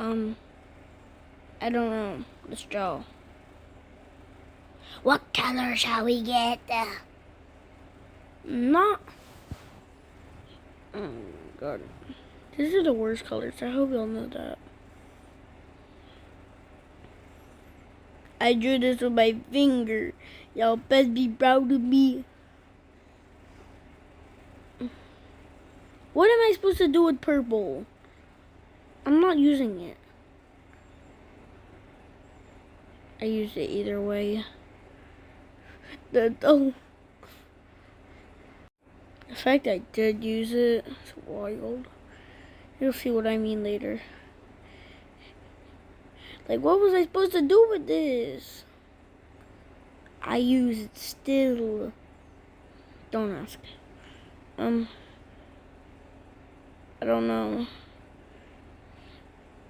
I don't know. Let's draw. What color shall we get? Not. Oh, God. These are the worst colors. I hope y'all know that. I drew this with my finger. Y'all best be proud of me. What am I supposed to do with purple? I'm not using it. I used it either way. The fact I did use it is wild. You'll see what I mean later. Like, what was I supposed to do with this? I use it still. Don't ask. I don't know.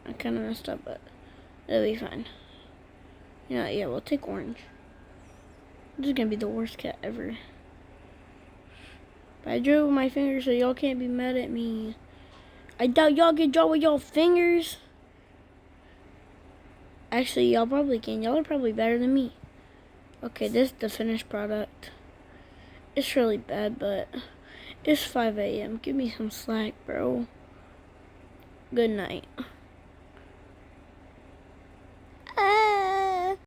I kind of messed up, but it'll be fine. Yeah, we'll take orange. This is gonna be the worst cat ever. But I drew it with my fingers, so y'all can't be mad at me. I doubt y'all can draw with y'all fingers. Actually, y'all probably can. Y'all are probably better than me. Okay, this is the finished product. It's really bad, but it's 5 a.m. Give me some slack, bro. Good night.